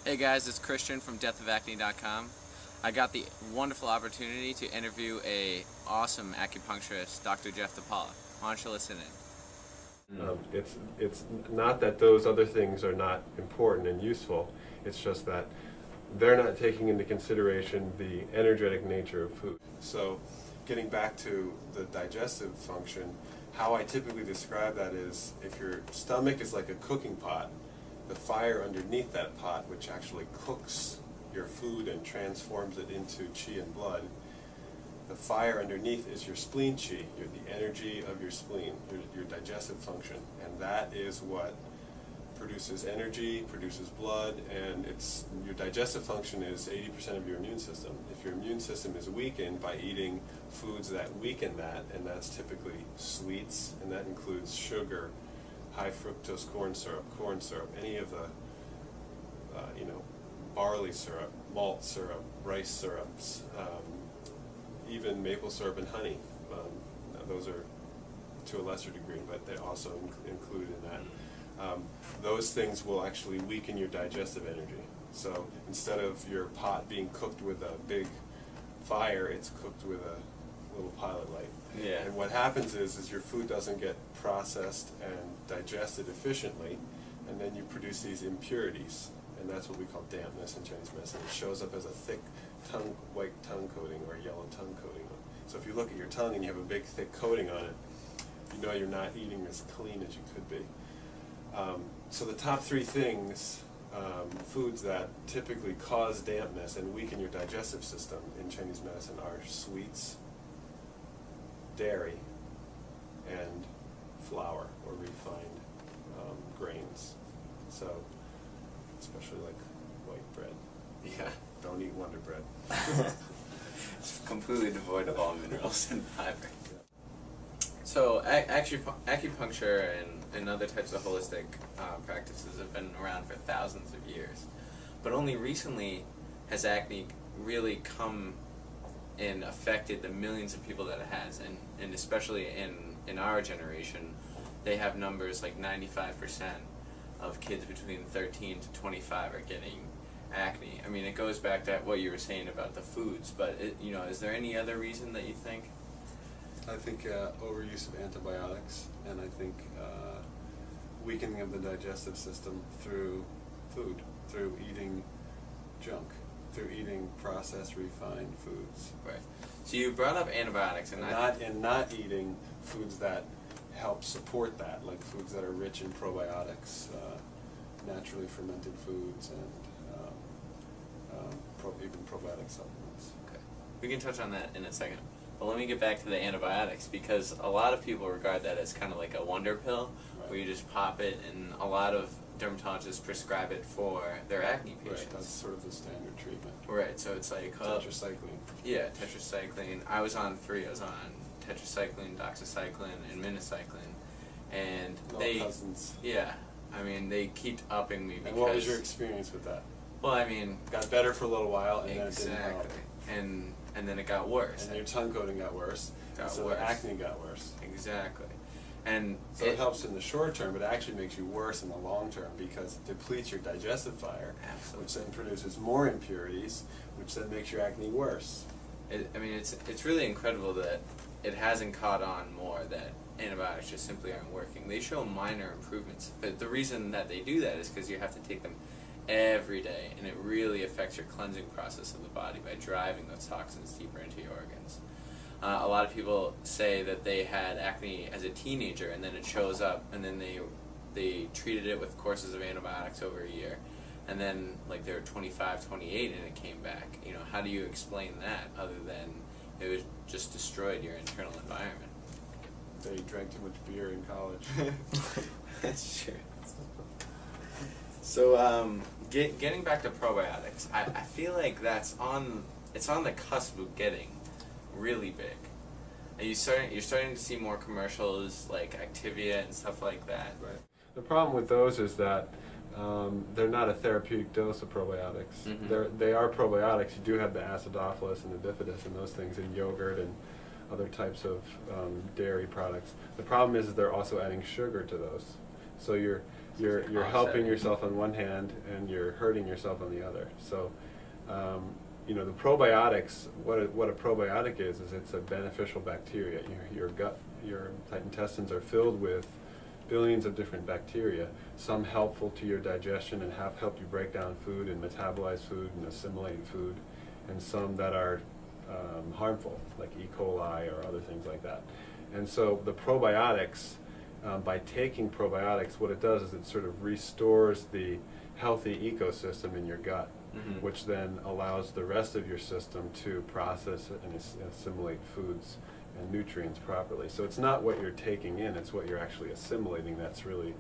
Hey guys, it's Christian from pt.2. I got the wonderful opportunity to interview a awesome acupuncturist, Dr. Jeff DePaula. Why don't you listen in? It's not that those other things are not important and useful, it's just that they're not taking into consideration the energetic nature of food. So getting back to the digestive function, how I typically describe that is if your stomach is like a cooking pot, the fire underneath that pot, which actually cooks your food and transforms it into chi and blood, the fire underneath is your spleen chi, the energy of your spleen, your digestive function, and that is what produces energy, produces blood, and your digestive function is 80% of your immune system. If your immune system is weakened by eating foods that weaken that, and that's typically sweets, and that includes sugar, high fructose corn syrup, any of the barley syrup, malt syrup, rice syrups, even maple syrup and honey. Those are to a lesser degree, but they also include in that. Those things will actually weaken your digestive energy. So instead of your pot being cooked with a big fire, it's cooked with a little pilot light. Yeah. And what happens is your food doesn't get processed and digested efficiently, and then you produce these impurities, and that's what we call dampness in Chinese medicine. It shows up as a thick white tongue coating or yellow tongue coating. So if you look at your tongue and you have a big thick coating on it, you know you're not eating as clean as you could be. So the top three things, foods that typically cause dampness and weaken your digestive system in Chinese medicine are sweets, dairy, and flour or refined grains. So, especially like white bread. Yeah. Don't eat Wonder Bread. It's completely devoid of all minerals and fiber. So acupuncture and other types of holistic practices have been around for thousands of years. But only recently has acne really come and affected the millions of people that it has, and especially in our generation, they have numbers like 95% of kids between 13 to 25 are getting acne. I mean, it goes back to what you were saying about the foods, but is there any other reason that you think? I think overuse of antibiotics, and I think weakening of the digestive system through food, through eating junk, through eating processed, refined foods. Right. So you brought up antibiotics, and not eating foods that help support that, like foods that are rich in probiotics, naturally fermented foods, and even probiotic supplements. Okay. We can touch on that in a second. But let me get back to the antibiotics, because a lot of people regard that as kind of like a wonder pill, right, where you just pop it, and a lot of dermatologists prescribe it for their acne patients. Right, that's sort of the standard treatment. Right, so it's like tetracycline. Yeah, tetracycline. I was on three. I was on tetracycline, doxycycline, and minocycline, and cousins. Yeah, I mean they keep upping me because. And what was your experience with that? Well, I mean, got better for a little while, and exactly. then it didn't help. And then it got worse. And your tongue coating got worse. So the acne got worse. Exactly. And so it helps in the short term, but it actually makes you worse in the long term because it depletes your digestive fire, absolutely, which then produces more impurities, which then makes your acne worse. It's really incredible that it hasn't caught on more, that antibiotics just simply aren't working. They show minor improvements, but the reason that they do that is because you have to take them every day, and it really affects your cleansing process of the body by driving those toxins deeper into your organs. A lot of people say that they had acne as a teenager, and then it shows up, and then they treated it with courses of antibiotics over a year, and then like they were 25, 28, and it came back. How do you explain that other than it was just destroyed your internal environment? They drank too much beer in college. That's true. So getting back to probiotics, I feel like it's on the cusp of getting really big. You're starting to see more commercials like Activia and stuff like that. Right. The problem with those is that they're not a therapeutic dose of probiotics. Mm-hmm. They are probiotics. You do have the acidophilus and the bifidus and those things in yogurt and other types of dairy products. The problem is they're also adding sugar to those. So you're helping yourself on one hand and you're hurting yourself on the other. So you know, the probiotics, what a probiotic is it's a beneficial bacteria. Your gut, your intestines are filled with billions of different bacteria, some helpful to your digestion and help you break down food and metabolize food and assimilate food, and some that are harmful, like E. coli or other things like that. And so the probiotics, by taking probiotics, what it does is it sort of restores the healthy ecosystem in your gut, which then allows the rest of your system to process and assimilate foods and nutrients properly. So it's not what you're taking in, it's what you're actually assimilating that's really,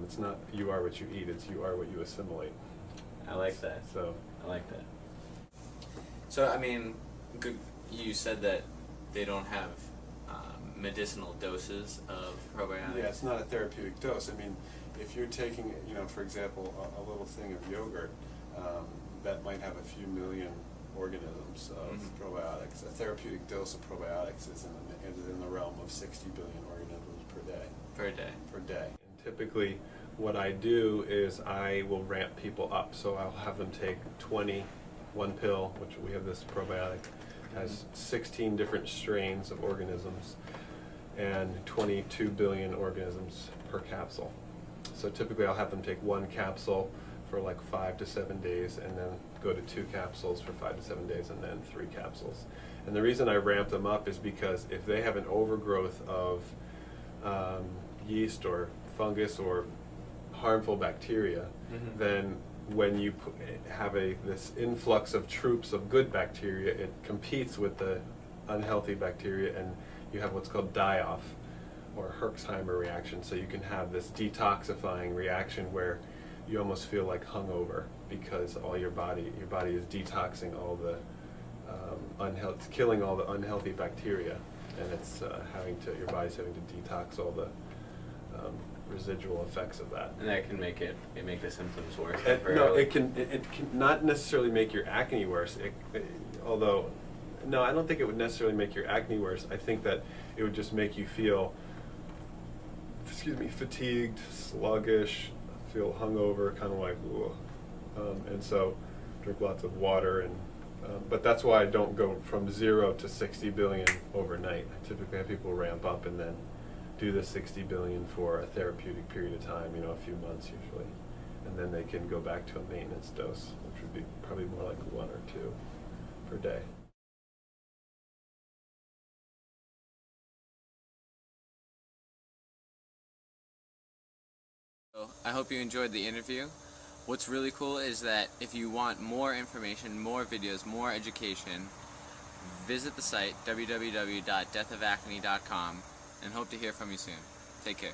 it's not you are what you eat, it's you are what you assimilate. I like that. So I like that. So, I mean, you said that they don't have medicinal doses of probiotics. yeah, it's not a therapeutic dose. I mean, if you're taking, you know, for example, a little thing of yogurt, that might have a few million organisms of probiotics. A therapeutic dose of probiotics is in the realm of 60 billion organisms per day. Per day. And typically, what I do is I will ramp people up. So I'll have them take one pill, which we have this probiotic, has 16 different strains of organisms and 22 billion organisms per capsule. So typically I'll have them take one capsule for like 5 to 7 days and then go to 2 capsules for 5 to 7 days and then 3 capsules. And the reason I ramp them up is because if they have an overgrowth of yeast or fungus or harmful bacteria, then when you have this influx of troops of good bacteria, it competes with the unhealthy bacteria, and you have what's called die-off or Herxheimer reaction. So you can have this detoxifying reaction where you almost feel like hungover because all your body is detoxing all the killing all the unhealthy bacteria, and it's your body's having to detox all the residual effects of that. And that can make the symptoms worse. No, it can not necessarily make your acne worse. Although, no, I don't think it would necessarily make your acne worse. I think that it would just make you feel, fatigued, sluggish, feel hungover, kind of like, and so drink lots of water. And but that's why I don't go from 0 to 60 billion overnight. I typically have people ramp up and then do the 60 billion for a therapeutic period of time, a few months usually, and then they can go back to a maintenance dose, which would be probably more like 1 or 2 per day. I hope you enjoyed the interview. What's really cool is that if you want more information, more videos, more education, visit the site www.deathofacne.com and hope to hear from you soon. Take care.